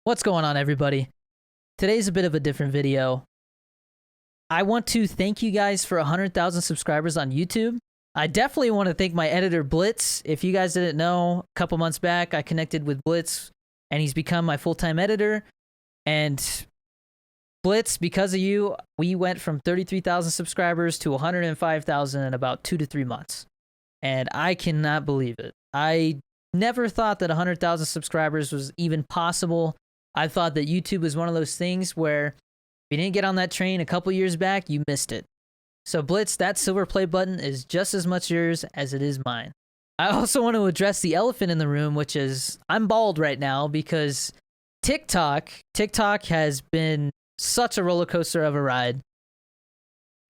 What's going on, everybody? Today's a bit of a different video. I want to thank you guys for 100,000 subscribers on YouTube. I definitely want to thank my editor, Blitz. If you guys didn't know, a couple months back, I connected with Blitz, and he's become my full-time editor. And Blitz, because of you, we went from 33,000 subscribers to 105,000 in about 2 to 3 months. And I cannot believe it. I never thought that 100,000 subscribers was even possible. I thought that YouTube was one of those things where if you didn't get on that train a couple years back, you missed it. So Blitz, that silver play button is just as much yours as it is mine. I also want to address the elephant in the room, which is I'm bald right now because TikTok has been such a roller coaster of a ride.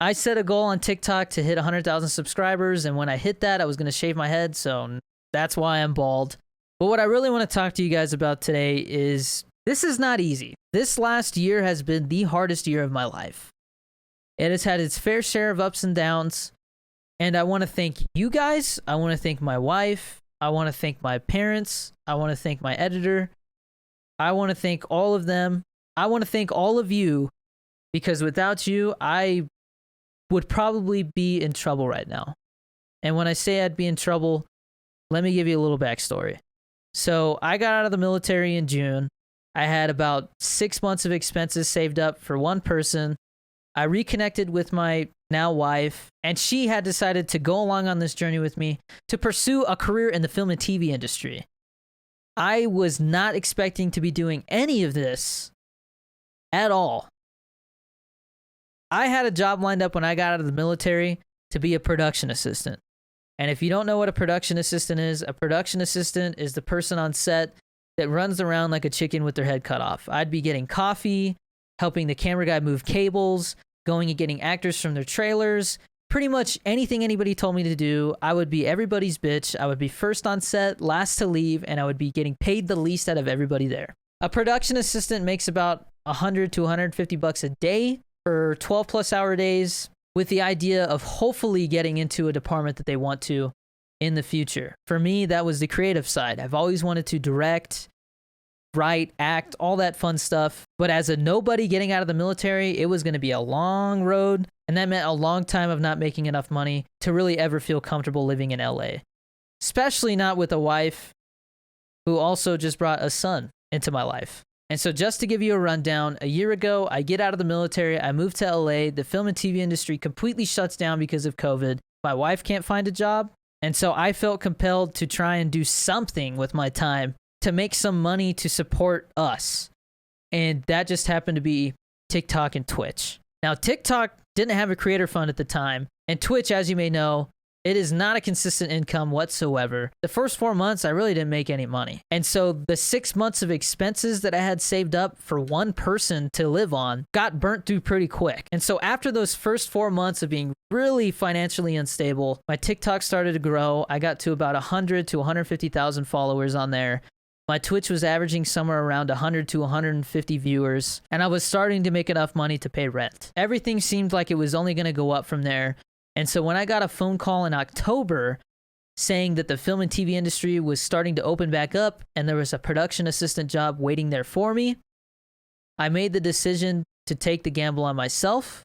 I set a goal on TikTok to hit 100,000 subscribers, and when I hit that, I was going to shave my head, so that's why I'm bald. But what I really want to talk to you guys about today is this is not easy. This last year has been the hardest year of my life. It has had its fair share of ups and downs, and I want to thank you guys. I want to thank my wife. I want to thank my parents. I want to thank my editor. I want to thank all of them. I want to thank all of you because without you, I would probably be in trouble right now. And when I say I'd be in trouble, let me give you a little backstory. So I got out of the military in June. I had about 6 months of expenses saved up for one person. I reconnected with my now wife, and she had decided to go along on this journey with me to pursue a career in the film and TV industry. I was not expecting to be doing any of this at all. I had a job lined up when I got out of the military to be a production assistant. And if you don't know what a production assistant is the person on set that runs around like a chicken with their head cut off. I'd be getting coffee, helping the camera guy move cables, going and getting actors from their trailers, pretty much anything anybody told me to do. I would be everybody's bitch. I would be first on set, last to leave, and I would be getting paid the least out of everybody there. A production assistant makes about $100 to $150 a day for 12 plus hour days, with the idea of hopefully getting into a department that they want to in the future. For me, that was the creative side. I've always wanted to direct, write, act, all that fun stuff. But as a nobody getting out of the military, it was going to be a long road. And that meant a long time of not making enough money to really ever feel comfortable living in LA. Especially not with a wife who also just brought a son into my life. And so just to give you a rundown, a year ago, I get out of the military, I moved to LA, the film and TV industry completely shuts down because of COVID. My wife can't find a job. And so I felt compelled to try and do something with my time to make some money to support us. And that just happened to be TikTok and Twitch. Now, TikTok didn't have a creator fund at the time. And Twitch, as you may know, it is not a consistent income whatsoever. The first 4 months, I really didn't make any money. And so the 6 months of expenses that I had saved up for one person to live on got burnt through pretty quick. And so after those first 4 months of being really financially unstable, my TikTok started to grow. I got to about 100 to 150,000 followers on there. My Twitch was averaging somewhere around 100 to 150 viewers, and I was starting to make enough money to pay rent. Everything seemed like it was only going to go up from there. And so when I got a phone call in October saying that the film and TV industry was starting to open back up and there was a production assistant job waiting there for me, I made the decision to take the gamble on myself,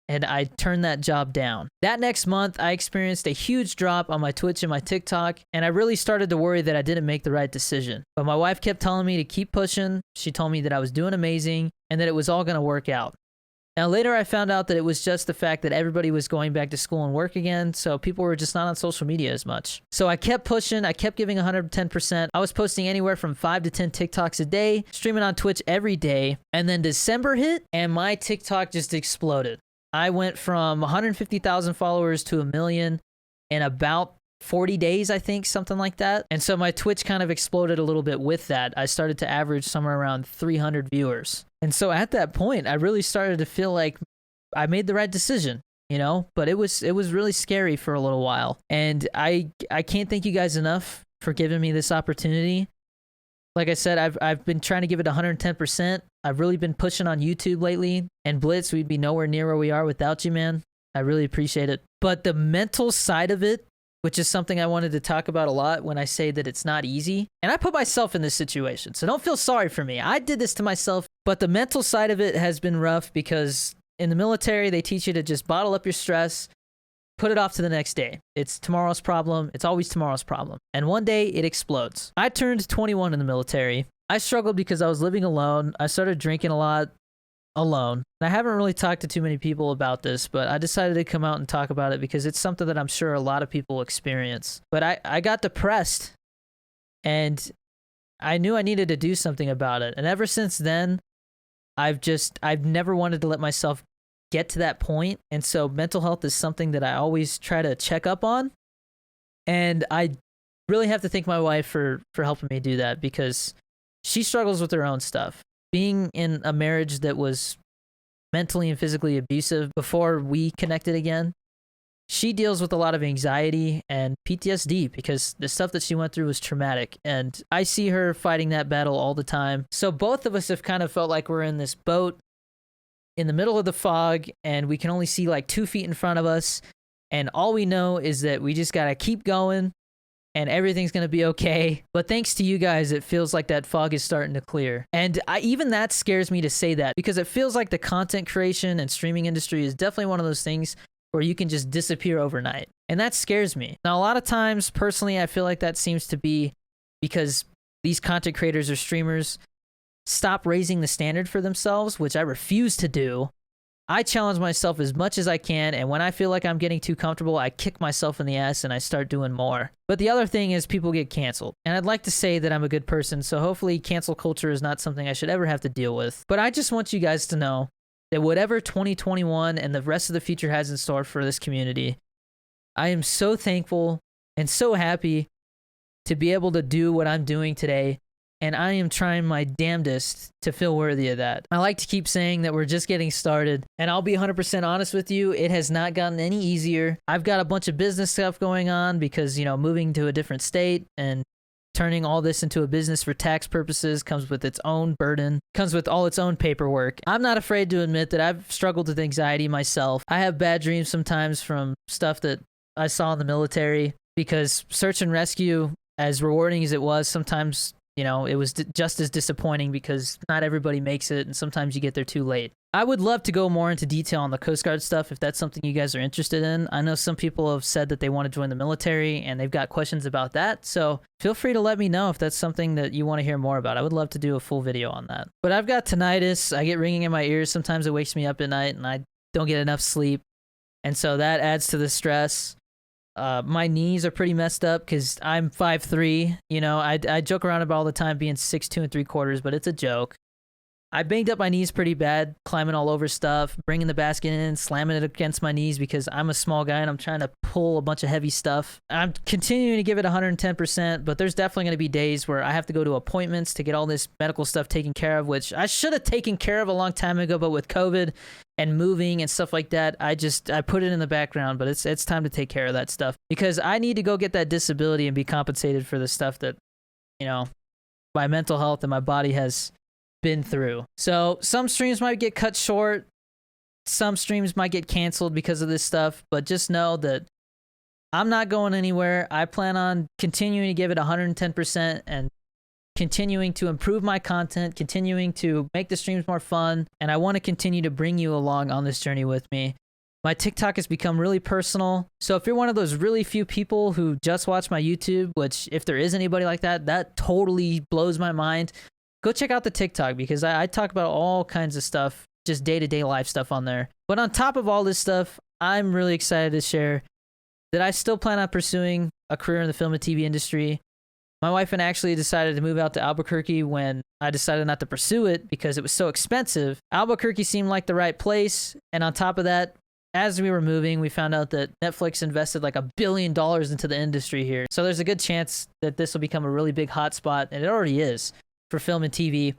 and I turned that job down. That next month, I experienced a huge drop on my Twitch and my TikTok, and I really started to worry that I didn't make the right decision. But my wife kept telling me to keep pushing. She told me that I was doing amazing and that it was all going to work out. Now, later I found out that it was just the fact that everybody was going back to school and work again, so people were just not on social media as much. So I kept pushing, I kept giving 110%. I was posting anywhere from 5 to 10 TikToks a day, streaming on Twitch every day, and then December hit, and my TikTok just exploded. I went from 150,000 followers to 1 million in about 40 days, I think, something like that. And so my Twitch kind of exploded a little bit with that. I started to average somewhere around 300 viewers. And so at that point, I really started to feel like I made the right decision, you know, but it was really scary for a little while. And I can't thank you guys enough for giving me this opportunity. Like I said, I've been trying to give it 110%. I've really been pushing on YouTube lately. And Blitz, we'd be nowhere near where we are without you, man. I really appreciate it. But the mental side of it which is something I wanted to talk about a lot when I say that it's not easy. And I put myself in this situation, so don't feel sorry for me. I did this to myself, but the mental side of it has been rough because in the military, they teach you to just bottle up your stress, put it off to the next day. It's tomorrow's problem. It's always tomorrow's problem. And one day it explodes. I turned 21 in the military. I struggled because I was living alone. I started drinking a lot alone. And I haven't really talked to too many people about this, but I decided to come out and talk about it because it's something that I'm sure a lot of people experience. But I got depressed and I knew I needed to do something about it. And ever since then, I've never wanted to let myself get to that point. And so mental health is something that I always try to check up on. And I really have to thank my wife for helping me do that because she struggles with her own stuff. Being in a marriage that was mentally and physically abusive before we connected again, she deals with a lot of anxiety and PTSD because the stuff that she went through was traumatic. And I see her fighting that battle all the time. So both of us have kind of felt like we're in this boat in the middle of the fog and we can only see like 2 feet in front of us. And all we know is that we just got to keep going and everything's going to be okay. But thanks to you guys, it feels like that fog is starting to clear. And even that scares me to say that because it feels like the content creation and streaming industry is definitely one of those things where you can just disappear overnight. And that scares me. Now, a lot of times, personally, I feel like that seems to be because these content creators or streamers stop raising the standard for themselves, which I refuse to do. I challenge myself as much as I can, and when I feel like I'm getting too comfortable, I kick myself in the ass and I start doing more. But the other thing is people get canceled. And I'd like to say that I'm a good person, so hopefully cancel culture is not something I should ever have to deal with. But I just want you guys to know that whatever 2021 and the rest of the future has in store for this community, I am so thankful and so happy to be able to do what I'm doing today. And I am trying my damnedest to feel worthy of that. I like to keep saying that we're just getting started. And I'll be 100% honest with you, it has not gotten any easier. I've got a bunch of business stuff going on because, moving to a different state and turning all this into a business for tax purposes comes with its own burden, comes with all its own paperwork. I'm not afraid to admit that I've struggled with anxiety myself. I have bad dreams sometimes from stuff that I saw in the military because search and rescue, as rewarding as it was, sometimes it was just as disappointing because not everybody makes it and sometimes you get there too late. I would love to go more into detail on the Coast Guard stuff if that's something you guys are interested in. I know some people have said that they want to join the military and they've got questions about that. So feel free to let me know if that's something that you want to hear more about. I would love to do a full video on that. But I've got tinnitus. I get ringing in my ears. Sometimes it wakes me up at night and I don't get enough sleep. And so that adds to the stress. My knees are pretty messed up because I'm 5'3". I joke around about all the time being 6'2 3/4", but it's a joke. I banged up my knees pretty bad, climbing all over stuff, bringing the basket in, slamming it against my knees because I'm a small guy and I'm trying to pull a bunch of heavy stuff. I'm continuing to give it 110%, but there's definitely going to be days where I have to go to appointments to get all this medical stuff taken care of, which I should have taken care of a long time ago, but with COVID and moving and stuff like that, I put it in the background, but it's time to take care of that stuff because I need to go get that disability and be compensated for the stuff that, my mental health and my body has been through. So some streams might get cut short, some streams might get canceled because of this stuff, but just know that I'm not going anywhere. I plan on continuing to give it 110% and continuing to improve my content, continuing to make the streams more fun, and I want to continue to bring you along on this journey with me. My TikTok has become really personal, so if you're one of those really few people who just watch my YouTube, which if there is anybody like that, that totally blows my mind, go check out the TikTok because I talk about all kinds of stuff, just day-to-day life stuff on there. But on top of all this stuff, I'm really excited to share that I still plan on pursuing a career in the film and TV industry. My wife and I actually decided to move out to Albuquerque when I decided not to pursue it because it was so expensive. Albuquerque seemed like the right place. And on top of that, as we were moving, we found out that Netflix invested like $1 billion into the industry here. So there's a good chance that this will become a really big hotspot, and it already is, for film and TV.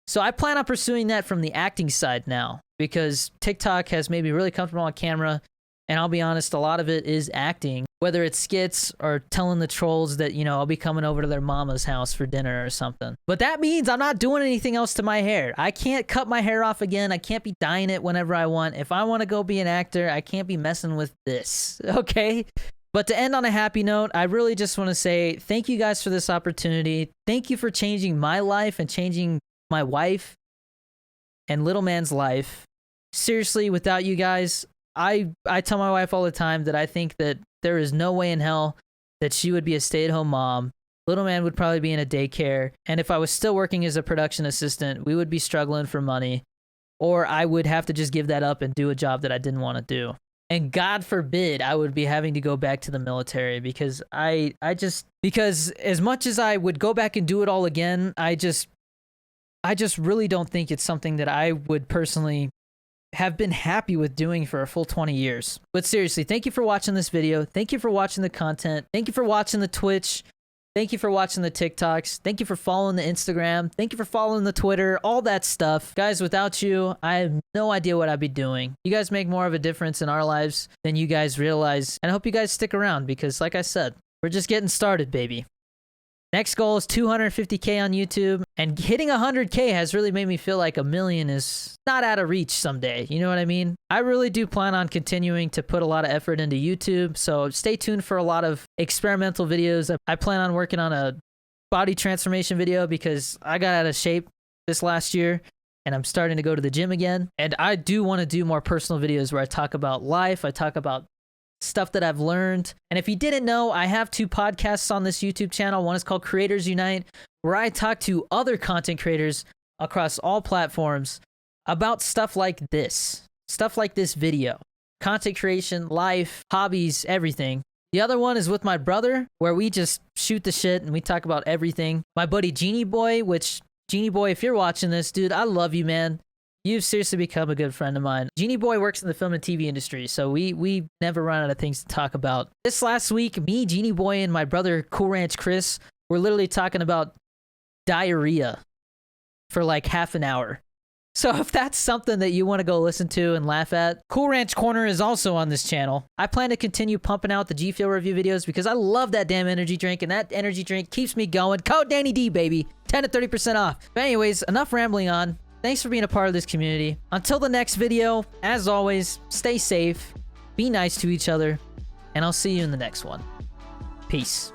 So I plan on pursuing that from the acting side now because TikTok has made me really comfortable on camera. And I'll be honest, a lot of it is acting, whether it's skits or telling the trolls that, I'll be coming over to their mama's house for dinner or something. But that means I'm not doing anything else to my hair. I can't cut my hair off again. I can't be dyeing it whenever I want. If I want to go be an actor, I can't be messing with this, okay? But to end on a happy note, I really just want to say thank you guys for this opportunity. Thank you for changing my life and changing my wife and little man's life. Seriously, without you guys, I tell my wife all the time that I think that there is no way in hell that she would be a stay-at-home mom. Little man would probably be in a daycare. And if I was still working as a production assistant, we would be struggling for money. Or I would have to just give that up and do a job that I didn't want to do. And God forbid I would be having to go back to the military, because because as much as I would go back and do it all again, I just really don't think it's something that I would personally have been happy with doing for a full 20 years. But seriously, thank you for watching this video. Thank you for watching the content. Thank you for watching the Twitch. Thank you for watching the TikToks. Thank you for following the Instagram. Thank you for following the Twitter, all that stuff. Guys, without you, I have no idea what I'd be doing. You guys make more of a difference in our lives than you guys realize. And I hope you guys stick around because, like I said, we're just getting started, baby. Next goal is 250K on YouTube, and hitting 100K has really made me feel like 1 million is not out of reach someday. You know what I mean? I really do plan on continuing to put a lot of effort into YouTube, so stay tuned for a lot of experimental videos. I plan on working on a body transformation video because I got out of shape this last year, and I'm starting to go to the gym again. And I do want to do more personal videos where I talk about life, I talk about stuff that I've learned. And if you didn't know, I have 2 podcasts on this YouTube channel. One is called Creators Unite, where I talk to other content creators across all platforms about stuff like this video, content creation, life, hobbies, everything. The other one is with my brother, where we just shoot the shit and we talk about everything. My buddy Genie Boy, if you're watching this, dude, I love you, man. You've seriously become a good friend of mine. Genie Boy works in the film and TV industry, so we never run out of things to talk about. This last week, me, Genie Boy, and my brother Cool Ranch Chris were literally talking about diarrhea for like half an hour. So if that's something that you want to go listen to and laugh at, Cool Ranch Corner is also on this channel. I plan to continue pumping out the G Fuel review videos because I love that damn energy drink, and that energy drink keeps me going. Code Danny D, baby. 10 to 30% off. But anyways, enough rambling on. Thanks for being a part of this community. Until the next video, as always, stay safe, be nice to each other, and I'll see you in the next one. Peace.